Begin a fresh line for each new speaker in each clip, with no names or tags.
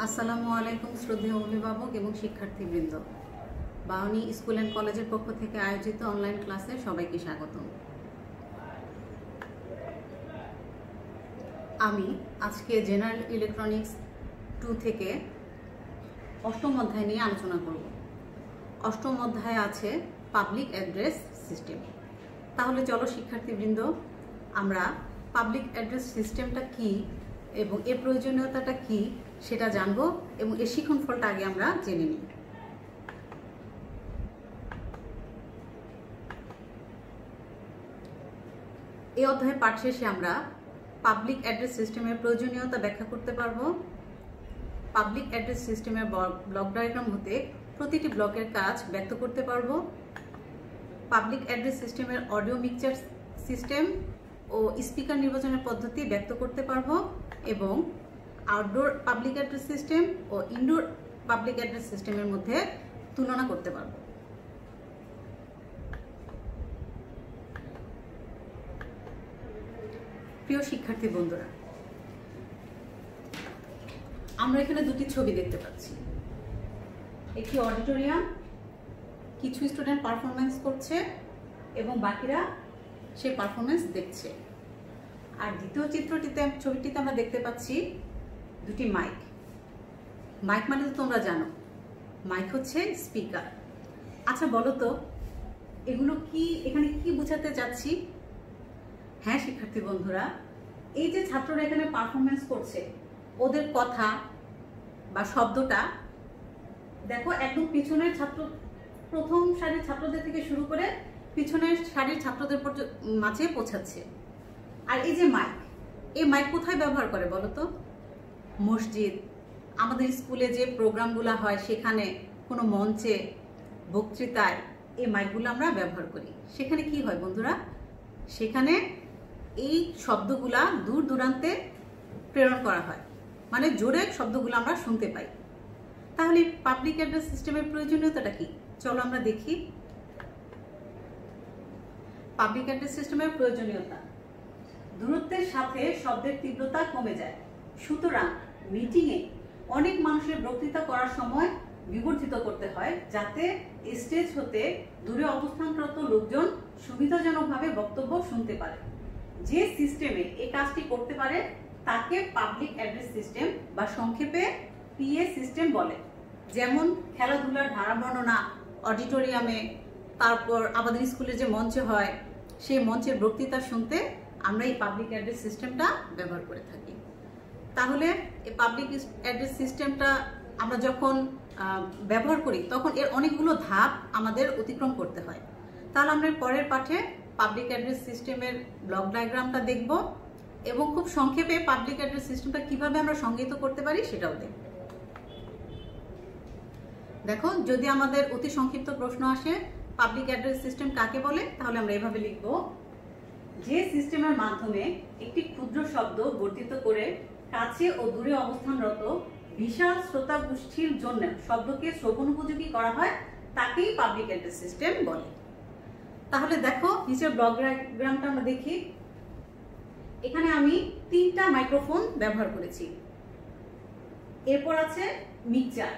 আসসালামু আলাইকুম শ্রদ্ধেয় অভিভাবক এবং শিক্ষার্থীবৃন্দ। বাউনী স্কুল অ্যান্ড কলেজের পক্ষ থেকে আয়োজিত অনলাইন ক্লাসে সবাইকে স্বাগতম। আমি আজকে জেনারেল ইলেকট্রনিক্স 2 থেকে অষ্টম অধ্যায় নিয়ে আলোচনা করব। অষ্টম অধ্যায়ে আছে পাবলিক অ্যাড্রেস সিস্টেম। তাহলে চলো শিক্ষার্থীবৃন্দ, আমরা পাবলিক অ্যাড্রেস সিস্টেমটা কি এবং এর প্রয়োজনীয়তাটা কি সেটা জানবো এবং এর শিক্ষণফলটা আগে আমরা জেনে নিই। এই অধ্যায়ের পাঠ শেষে আমরা পাবলিক অ্যাড্রেস সিস্টেমের প্রয়োজনীয়তা ব্যাখ্যা করতে পারবো। পাবলিক অ্যাড্রেস সিস্টেমের ব্লক ডায়াগ্রাম হতে প্রতিটি ব্লকের কাজ ব্যক্ত করতে পারবো। পাবলিক অ্যাড্রেস সিস্টেমের অডিও মিক্সচার সিস্টেম ও স্পিকার নির্বাচনের পদ্ধতি ব্যক্ত করতে পারবো এবং আউটডোর পাবলিক অ্যাড্রেস সিস্টেম ও ইনডোর পাবলিক অ্যাড্রেস সিস্টেমের মধ্যে তুলনা করতে পারবো। প্রিয় শিক্ষার্থী বন্ধুরা, আমরা এখানে দুটি ছবি দেখতে পাচ্ছি। একটি অডিটোরিয়াম, কিছু স্টুডেন্ট পারফরমেন্স করছে এবং বাকিরা সেই পারফরমেন্স দেখছে। আর দ্বিতীয় ছবিটিতে আমরা দেখতে পাচ্ছি দুটি মাইক। মাইক মানে তো তোমরা জানো, মাইক হচ্ছে স্পিকার। আচ্ছা বলো তো, এগুলো কি, এখানে কি বোঝাতে চাচ্ছি? হ্যাঁ শিক্ষার্থী বন্ধুরা, এই যে ছাত্ররা এখানে পারফরমেন্স করছে, ওদের কথা বা শব্দটা দেখো একদম পিছনের প্রথম সারির ছাত্রদের থেকে শুরু করে পিছনের সারির ছাত্রদের মাঝে পৌঁছাচ্ছে। আর এই যে মাইক, এই মাইক কোথায় ব্যবহার করে বলো তো? মসজিদ, আমাদের স্কুলে যে প্রোগ্রামগুলো হয় সেখানে, কোনো মঞ্চে, বক্তৃতায় এই মাইকগুলো আমরা ব্যবহার করি। সেখানে কি হয় বন্ধুরা? সেখানে এই শব্দগুলা দূর দূরান্তে প্রেরণ করা হয়, মানে জোরে শব্দগুলো আমরা শুনতে পাই। তাহলে পাবলিক অ্যাড্রেস সিস্টেমের প্রয়োজনীয়তাটা কি? চলো আমরা দেখি। পাবলিক অ্যাড্রেস সিস্টেমের প্রয়োজনীয়তা: দূরত্বের সাথে শব্দের তীব্রতা কমে যায়, সুতরাং মিটিংয়ে অনেক মানুষের বক্তৃতা করার সময় বিবর্ধিত করতে হয় যাতে স্টেজ হতে দূরে অবস্থানরত লোকজন সুবিধাজনকভাবে বক্তব্য শুনতে পারে। যে সিস্টেমে এই কাজটি করতে পারে তাকে পাবলিক অ্যাড্রেস সিস্টেম বা সংক্ষেপে পিএ সিস্টেম বলে। যেমন খেলাধুলার ধারা বর্ণনা অডিটোরিয়ামে, তারপর আমাদের স্কুলে যে মঞ্চ হয় সেই মঞ্চের বক্তৃতা শুনতে আমরা এই পাবলিক অ্যাড্রেস সিস্টেমটা ব্যবহার করে থাকি। তাহলে এই পাবলিক অ্যাড্রেস সিস্টেমটা আমরা যখন ব্যবহার করি তখন এর অনেকগুলো ধাপ আমাদের অতিক্রম করতে হয়। তাহলে আমরা পরের পাঠে পাবলিক অ্যাড্রেস সিস্টেমের ব্লক ডায়াগ্রামটা দেখব এবং খুব সংক্ষেপে পাবলিক অ্যাড্রেস সিস্টেমটা কিভাবে আমরা সংজ্ঞায়িত করতে পারি সেটাও দেখব। দেখো, যদি আমাদের অতি সংক্ষিপ্ত প্রশ্ন আসে পাবলিক অ্যাড্রেস সিস্টেম কাকে বলে, তাহলে আমরা এভাবে লিখব: যে সিস্টেমের মাধ্যমে একটি ক্ষুদ্র শব্দ বর্ধিত করে কাছে ও দূরে অবস্থানরত বিশাল শ্রোতা গোষ্ঠীর জন্য শব্দকে শ্রবণ উপযোগী করা হয় তাকেই পাবলিক অ্যাড্রেস সিস্টেম বলে। তাহলে দেখো নিচের ব্লক ডায়াগ্রামটা আমরা দেখি। এখানে আমি 3টা মাইক্রোফোন ব্যবহার করেছি। এরপর আছে মিক্সচার,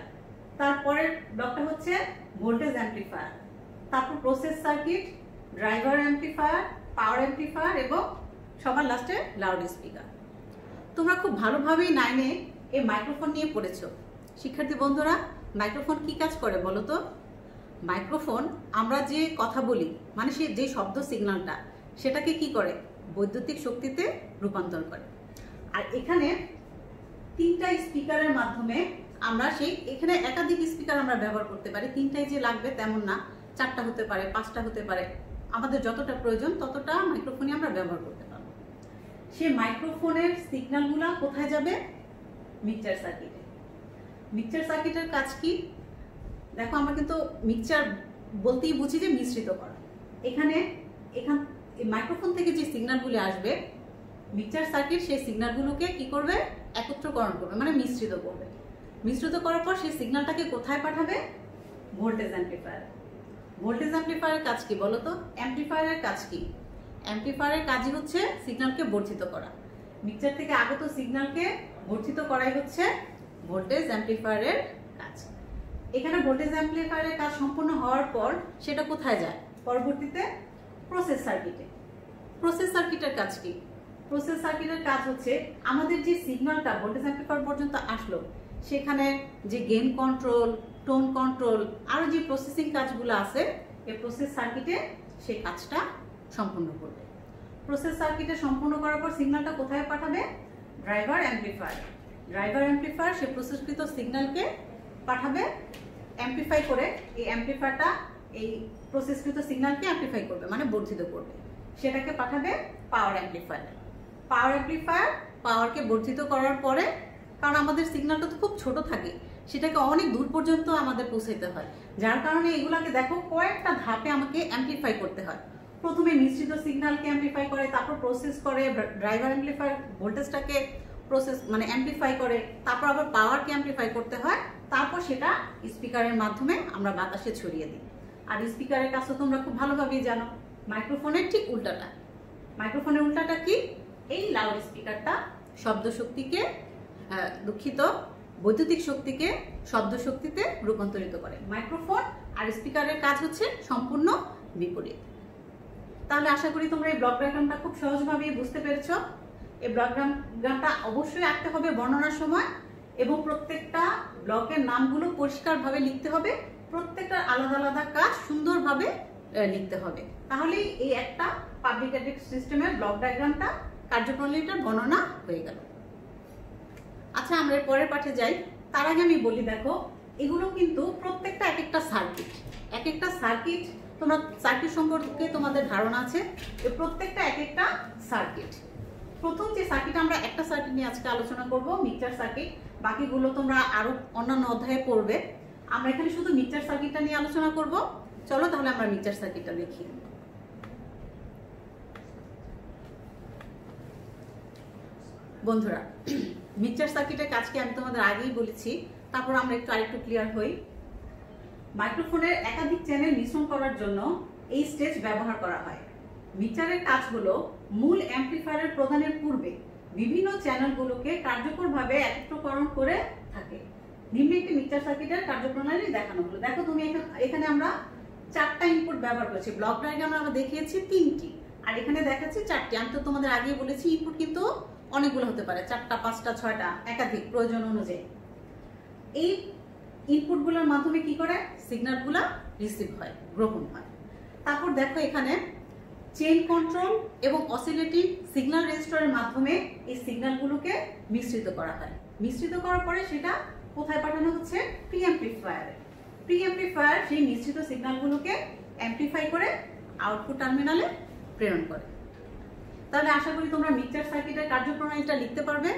তারপরের ব্লকটা হচ্ছে ভোল্টেজ অ্যাম্পলিফায়ার, তারপর প্রসেস সার্কিট, ড্রাইভার অ্যাম্পলিফায়ার, পাওয়ার অ্যাম্পলিফায়ার এবং সবার লাস্টে লাউড স্পিকার। তোমরা খুব ভালোভাবেই 9-এ এই মাইক্রোফোন নিয়ে পড়েছো। শিক্ষার্থী বন্ধুরা, মাইক্রোফোন কি কাজ করে বলো তো? মাইক্রোফোন আমরা যে কথা বলি, মানে সে যে শব্দ সিগন্যালটা, সেটাকে কি করে? বৈদ্যুতিক শক্তিতে রূপান্তর করে। আর এখানে 3টা স্পিকারের মাধ্যমে আমরা এখানে একাধিক স্পিকার আমরা ব্যবহার করতে পারি। 3টাই যে লাগবে তেমন না, 4টা হতে পারে, 5টা হতে পারে। আমাদের যতটা প্রয়োজন ততটা মাইক্রোফোনই আমরা ব্যবহার করতে পারবো। সেই মাইক্রোফোনের সিগন্যালগুলো কোথায় যাবে? মিক্সচার সার্কিটে। মিক্সচার সার্কিটের কাজ কি? দেখো, আমরা কিন্তু মিক্সচার বলতেই বুঝি যে মিশ্রিত করা। এই মাইক্রোফোন থেকে যে সিগন্যালগুলো আসবে, মিক্সচার সার্কিট সেই সিগন্যালগুলোকে কি করবে? একত্রকরণ করবে, মানে মিশ্রিত করবে। মিশ্রিত করার পর সেই সিগন্যালটাকে কোথায় পাঠাবে? Voltage amplifier. ভোল্টেজ অ্যাম্পলিফায়ারের কাজ কি বলো তো? অ্যাম্পলিফায়ারের কাজ কি? অ্যাম্পলিফায়ারের কাজই হচ্ছে সিগন্যালকে বর্ধিত করা। মিক্সচার থেকে আগত সিগন্যালকে বর্ধিত করাই হচ্ছে ভোল্টেজ অ্যাম্পলিফায়ারের কাজ। এখানে ভোল্টেজ অ্যাম্পলিফায়ারের কাজ সম্পূর্ণ হওয়ার পর সেটা কোথায় যায়? পরবর্তীতে প্রসেস সার্কিটে। প্রসেস সার্কিটের কাজ কি? প্রসেস সার্কিটের কাজ হচ্ছে আমাদের যে সিগন্যালটা ভোল্টেজ অ্যাম্পলিফায়ার পর্যন্ত আসলো, সেখানে যে গেইন কন্ট্রোল, টোন কন্ট্রোল, আরো যে প্রসেসিং কাজগুলো আছে, এই প্রসেস সার্কিটে সেই কাজটা সম্পূর্ণ করবে। প্রসেস সার্কিটে সম্পূর্ণ করার পর সিগন্যালটা কোথায় পাঠাবে? Driver amplifier. ড্রাইভার অ্যাম্পলিফায়ার সেই প্রসেসকৃত সিগন্যালকে পাঠাবে অ্যাম্পলিফাই করে। এই অ্যাম্পলিফায়ারটা এই প্রসেসকৃত সিগন্যালকে অ্যাম্পলিফাই করবে, মানে বর্ধিত করবে। সেটাকে পাঠাবে পাওয়ার অ্যাম্পলিফায়ার। পাওয়ার অ্যাম্পলিফায়ার পাওয়ারকে বর্ধিত করার পরে, কারণ আমাদের সিগন্যালটা তো খুব ছোট থাকে, সেটাকে অনেক দূর পর্যন্ত আমাদের পৌঁছাইতে হয়, যার কারণে এগুলাকে দেখো কয়েকটা ধাপে আমাকে অ্যাম্পলিফাই করতে হয়। প্রথমে মিশ্রিত সিগন্যালকে অ্যাম্পলিফাই করে, তারপর প্রসেস করে, ড্রাইভার অ্যাম্পলিফায়ার ভোল্টেজটাকে প্রসেস মানে অ্যাম্পলিফাই করে, তারপর আবার পাওয়ারকে অ্যাম্পলিফাই করতে হয়, তারপর সেটা স্পিকারের মাধ্যমে আমরা বাতাসে ছড়িয়ে দিই। আর স্পিকারের কাজ তো তোমরা খুব ভালোভাবেই জানো, মাইক্রোফোনের ঠিক উল্টাটা। মাইক্রোফোনের উল্টাটা কি? এই লাউড স্পিকারটা শব্দ শক্তিকে দুঃখিত বৈদ্যুতিক শক্তিকে শব্দ শক্তিতে রূপান্তরিত করে। মাইক্রোফোন আর স্পিকারের কাজ হচ্ছে সম্পূর্ণ বিপরীত। তাহলে আশা করি তোমরা এই ব্লক ডায়াগ্রামটা খুব সহজভাবেই বুঝতে পেরেছো। এই ব্লক ডায়াগ্রামটা অবশ্যই আঁকতে হবে বর্ণনার সময়, এবং প্রত্যেকটা ব্লকের নামগুলো পরিষ্কারভাবে লিখতে হবে, প্রত্যেকটার আলাদা আলাদা কাজ সুন্দরভাবে লিখতে হবে। তাহলেই এই একটা পাবলিক অ্যাড্রেস সিস্টেমের ব্লক ডায়াগ্রামটা কার্যপ্রণালীটার বর্ণনা হয়ে গেল। আচ্ছা, আমরা এর পরের পাঠে যাই। তার আগে আমি বলি, দেখো এগুলো কিন্তু প্রত্যেকটা এক একটা সার্কিট। এক একটা সার্কিট, তোমরা সার্কিট সম্পর্কে তোমাদের ধারণা আছে, প্রত্যেকটা এক একটা সার্কিট। প্রথম যে সার্কিট, আমরা একটা সার্কিট নিয়ে আজকে আলোচনা করব, মিক্সচার সার্কিট। বাকিগুলো তোমরা আরো অন্যান্য অধ্যায়ে পড়বে। আমরা এখানে শুধু মিক্সচার সার্কিটটা নিয়ে আলোচনা করব। চলো তাহলে আমরা মিক্সচার সার্কিটটা দেখি। বন্ধুরা, মিক্সচার সার্কিটের কাজকে আমি তোমাদের আগেই বলেছি, তারপর আমরা আরেকটু ক্লিয়ার হই। মাইক্রোফোনের একাধিক চ্যানেল মিশ্রণ করার জন্য এই স্টেজ ব্যবহার করা হয়। মিক্সচারের কাজ হলো মূল অ্যাম্পলিফায়ারের প্রদানের পূর্বে বিভিন্ন চ্যানেলগুলোকে কার্যকরভাবে একত্রকরণ করে থাকে। নিম্নে একটি মিক্সচার সার্কিটের কার্যপ্রণালী দেখানো হলো। দেখো তুমি এখানে আমরা 4টা ইনপুট ব্যবহার করেছি। ব্লক ডায়াগ্রামে আমরা দেখিয়েছি 3টি, আর এখানে দেখাচ্ছি 4টি। আমি তো তোমাদের আগেই বলেছি ইনপুট কিন্তু অনেকগুলো হতে পারে, 4টা, 5টা, 6টা, একাধিক প্রয়োজন অনুযায়ী। এই ইনপুটগুলোর মাধ্যমে কি করে সিগন্যালগুলো রিসিভ হয়, গ্রহণ হয়। তারপর দেখো এখানে চেইন কন্ট্রোল এবং অসিলেটিং সিগন্যাল রেজিস্টারের মাধ্যমে এই সিগন্যালগুলোকে মিশ্রিত করা হয়। মিশ্রিত করার পরে সেটা কোথায় পাঠানো হচ্ছে? প্রি অ্যাম্পলিফায়ারে। প্রি অ্যাম্পলিফায়ার সেই মিশ্রিত সিগন্যালগুলোকে অ্যাম্পলিফাই করে আউটপুট টার্মিনালে প্রেরণ করে। তাহলে আশা করি তোমরা মিক্সচার সার্কিটের কার্যপ্রণালীটা লিখতে পারবে।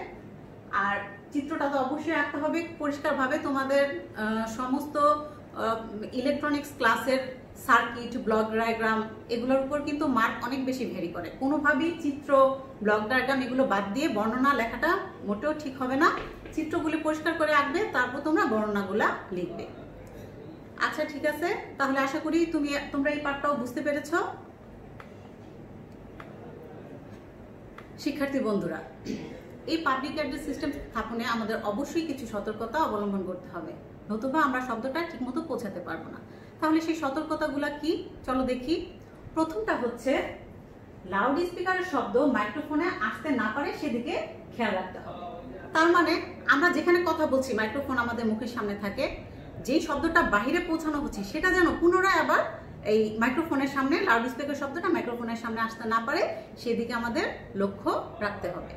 আর চিত্রটা তো অবশ্যই আঁকতে হবে পরিষ্কারভাবে। তোমাদের সমস্ত ইলেকট্রনিক্স ক্লাসের সার্কিট, ব্লক ডায়াগ্রাম এগুলোর উপর কিন্তু মার্ক অনেক বেশি ভ্যারি করে। কোনোভাবেই চিত্র, ব্লক ডায়াগ্রাম এগুলো বাদ দিয়ে বর্ণনা লেখাটা মোটেও ঠিক হবে না। চিত্রগুলি পরিষ্কার করে আঁকবে, তারপর তোমরা বর্ণনাগুলা লিখবে। আচ্ছা, ঠিক আছে। তাহলে আশা করি তোমরা এই পাঠটাও বুঝতে পেরেছো। শিক্ষার্থী বন্ধুরা, এই পাবলিক অ্যাড্রেস সিস্টেম স্থাপনে আমাদের অবশ্যই কিছু সতর্কতা অবলম্বন করতে হবে, নতুবা আমরা শব্দটা ঠিকমতো পৌঁছাতে পারবো না। তাহলে সেই সতর্কতাগুলা কি, চলো দেখি। প্রথমটা হচ্ছে লাউড স্পিকারের শব্দ মাইক্রোফোনে আসতে না পারে সেদিকে খেয়াল রাখতে হবে। তার মানে আমরা যেখানে কথা বলছি, মাইক্রোফোন আমাদের মুখের সামনে থাকে, যেই শব্দটা বাহিরে পৌঁছানো হচ্ছে সেটা যেন পুনরায় আবার এই মাইক্রোফোনের সামনে, লাউড স্পিকার শব্দটা মাইক্রোফোনের সামনে আসতে না পারে সেদিকে আমাদের লক্ষ্য রাখতে হবে।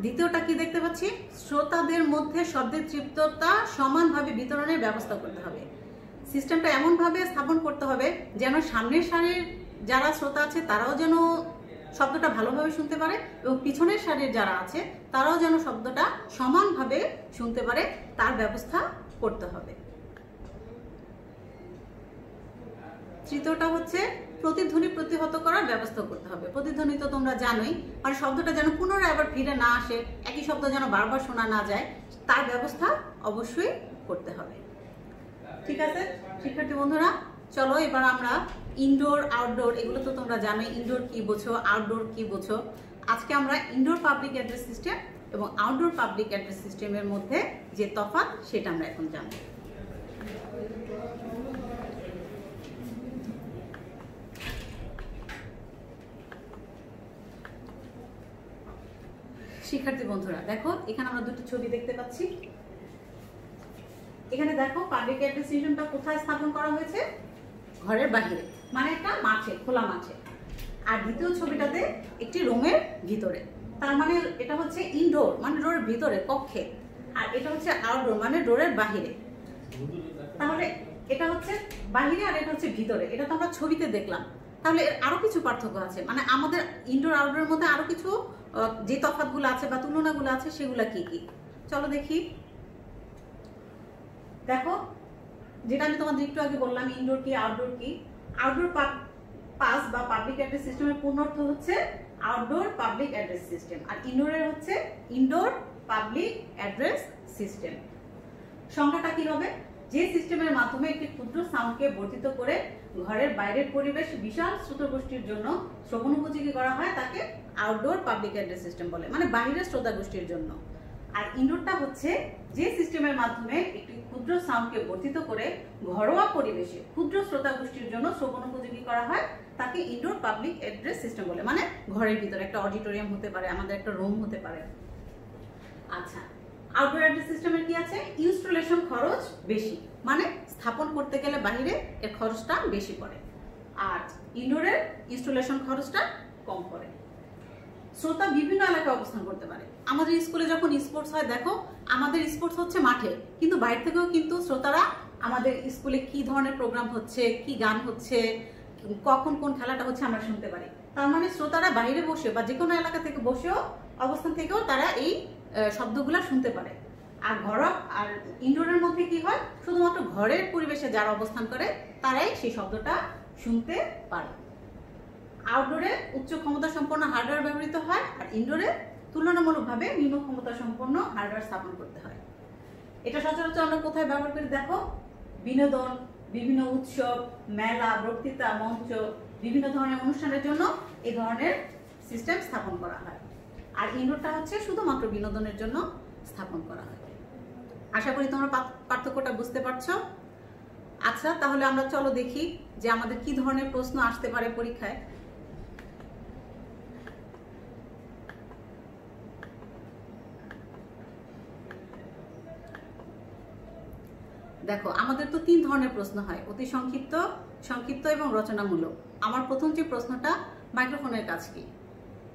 দ্বিতীয়টা কি দেখতে পাচ্ছি? শ্রোতাদের মধ্যে শব্দের তৃপ্ততা সমানভাবে বিতরণের ব্যবস্থা করতে হবে। সিস্টেমটা এমনভাবে স্থাপন করতে হবে যেন সামনের সারির যারা শ্রোতা আছে তারাও যেন শব্দটা ভালোভাবে শুনতে পারে, এবং পিছনের সারির যারা আছে তারাও যেন শব্দটা সমানভাবে শুনতে পারে, তার ব্যবস্থা করতে হবে। তৃতীয়টা হচ্ছে প্রতিধ্বনি প্রতিহত করার ব্যবস্থা করতে হবে। প্রতিধ্বনি তো তোমরা জানোই, মানে শব্দটা যেন পুনরায় আবার ফিরে না আসে, একই শব্দ যেন বারবার শোনা না যায়, তার ব্যবস্থা অবশ্যই করতে হবে। ঠিক আছে শিক্ষার্থী বন্ধুরা, চলো এবার আমরা ইনডোর, আউটডোর, এগুলো তো তোমরা জানোই, ইনডোর কি বোঝো, আউটডোর কি বোঝো। আজকে আমরা ইনডোর পাবলিক অ্যাড্রেস সিস্টেম এবং আউটডোর পাবলিক অ্যাড্রেস সিস্টেমের মধ্যে যে তফাৎ সেটা আমরা এখন জানব। শিক্ষার্থী বন্ধুরা দেখো, এখানে আমরা দুটি ছবি দেখতে পাচ্ছি। এখানে দেখো পাবলিক অ্যাড্রেস সিস্টেমটা কোথায় স্থাপন করা হয়েছে? ঘরের বাইরে, মানে একটা মাঠে, খোলা মাঠে। আর দ্বিতীয় ছবিটাতে একটি রুমের ভিতরে, তার মানে এটা হচ্ছে ইনডোর, মানে ডোরের ভিতরে কক্ষে। আর এটা হচ্ছে আউটডোর, মানে ডোরের বাহিরে। তাহলে এটা হচ্ছে বাহিরে আর এটা হচ্ছে ভিতরে, এটা তো আমরা ছবিতে দেখলাম। তাহলে এর আরো কিছু পার্থক্য আছে, মানে আমাদের ইনডোর আউটডোরের মধ্যে আরো কিছু যে তফাৎগুলো আছে বা তুলনাগুলো আছে সেগুলা কি কি, চলো দেখি। দেখো, যেটা আমি তোমাদের একটু আগে বললাম ইনডোর কি আউটডোর কি। আউটডোর পাস বা পাবলিক অ্যাড্রেস সিস্টেমের পূর্ণ অর্থ হচ্ছে আউটডোর পাবলিক অ্যাড্রেস সিস্টেম, আর ইনডোরের হচ্ছে ইনডোর পাবলিক অ্যাড্রেস সিস্টেম। সংখ্যাটা কি হবে? যে সিস্টেমের মাধ্যমে একটি ক্ষুদ্র সাউন্ডকে বর্ধিত করে ঘরের বাইরের পরিবেশ বিশাল শ্রোতাগোষ্ঠীর জন্য শ্রবণ উপযোগী করা হয় তাকে আউটডোর পাবলিক অ্যাড্রেস সিস্টেম বলে, মানে বাইরের শ্রোতাগোষ্ঠীর জন্য। আর ইনডোরটা হচ্ছে যে সিস্টেমের মাধ্যমে একটি ক্ষুদ্র সাউন্ডকে বর্ধিত করে ঘরোয়া পরিবেশে ক্ষুদ্র শ্রোতাগোষ্ঠীর জন্য শ্রবণ উপযোগী করা হয় তাকে ইনডোর পাবলিক অ্যাড্রেস সিস্টেম বলে, মানে ঘরের ভিতরে একটা অডিটোরিয়াম হতে পারে, আমাদের একটা রুম হতে পারে। আচ্ছা, আউটডোর অ্যাড্রেস সিস্টেমের কি আছে? ইনস্টলেশন খরচ বেশি, মানে স্থাপন করতে গেলে বাইরে এর খরচটা বেশি পড়ে। আর ইনডোরের ইনস্টলেশন খরচটা কম পড়ে। শ্রোতা বিভিন্ন এলাকায় অবস্থান করতে পারে। আমাদের স্কুলে যখন স্পোর্টস হয়, দেখো আমাদের স্পোর্টস হচ্ছে মাঠে, কিন্তু বাইরে থেকেও কিন্তু শ্রোতারা আমাদের স্কুলে কি ধরনের প্রোগ্রাম হচ্ছে, কি গান হচ্ছে, কখন কোন খেলাটা হচ্ছে আমরা শুনতে পারি। তার মানে শ্রোতারা বাইরে বসে বা যে কোনো এলাকা থেকে বসেও অবস্থান থেকেও তারা এই শব্দগুলা শুনতে পারে। আর ঘরোয়া আর ইনডোরের মধ্যে কি হয়? শুধুমাত্র ঘরের পরিবেশে যারা অবস্থান করে তারাই সেই শব্দটা শুনতে পারে। আউটডোরে উচ্চ ক্ষমতা সম্পন্ন হার্ডওয়্যার ব্যবহৃত হয়, আর ইনডোরে তুলনামূলকভাবে নিম্ন ক্ষমতা সম্পন্ন হার্ডওয়্যার স্থাপন করতে হয়। এটা সচরাচর আমরা কোথায় ব্যবহার করি? দেখো, বিনোদন, বিভিন্ন উৎসব, মেলা, বক্তৃতা, মঞ্চ, বিভিন্ন ধরনের অনুষ্ঠানের জন্য এই ধরনের সিস্টেম স্থাপন করা হয়। আর ইনডোরটা হচ্ছে শুধুমাত্র বিনোদনের জন্য স্থাপন করা হয়। আশা করি তোমরা পার্থক্যটা বুঝতে পারছো। আচ্ছা, তাহলে আমরা চলো দেখি যে আমাদের কি ধরনের প্রশ্ন আসতে পারে পরীক্ষায়। দেখো, আমাদের তো 3 ধরনের প্রশ্ন হয়, অতি সংক্ষিপ্ত, সংক্ষিপ্ত এবং রচনামূলক। আমার প্রথম যে প্রশ্নটা, মাইক্রোফোনের কাজ কি?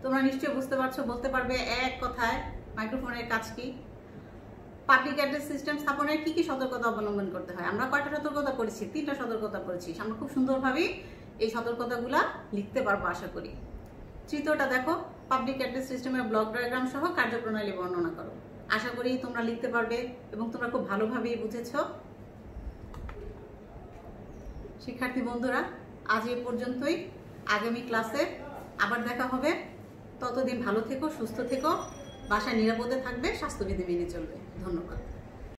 তোমরা নিশ্চয়ই বুঝতে পারছো, বলতে পারবে এক কথায় মাইক্রোফোনের কাজ কি। পাবলিক অ্যাড্রেস সিস্টেম স্থাপনের কি কি সতর্কতা অবলম্বন করতে হয়? আমরা কয়টা সতর্কতা করেছি? 3টা সতর্কতা করেছি। আমরা খুব সুন্দরভাবে এই সতর্কতাগুলা লিখতে পারবো আশা করি। তৃতীয়টা দেখো, পাবলিক অ্যাড্রেস সিস্টেমের ব্লক ডায়াগ্রাম সহ কার্যপ্রণালী বর্ণনা করো। আশা করি তোমরা লিখতে পারবে এবং তোমরা খুব ভালোভাবেই বুঝেছো। শিক্ষার্থী বন্ধুরা, আজ এই পর্যন্তই। আগামী ক্লাসে আবার দেখা হবে। ততদিন ভালো থেকো, সুস্থ থেকো, বাসায় নিরাপদে থাকবে, স্বাস্থ্যবিধি মেনে চলবে। ধন্যবাদ।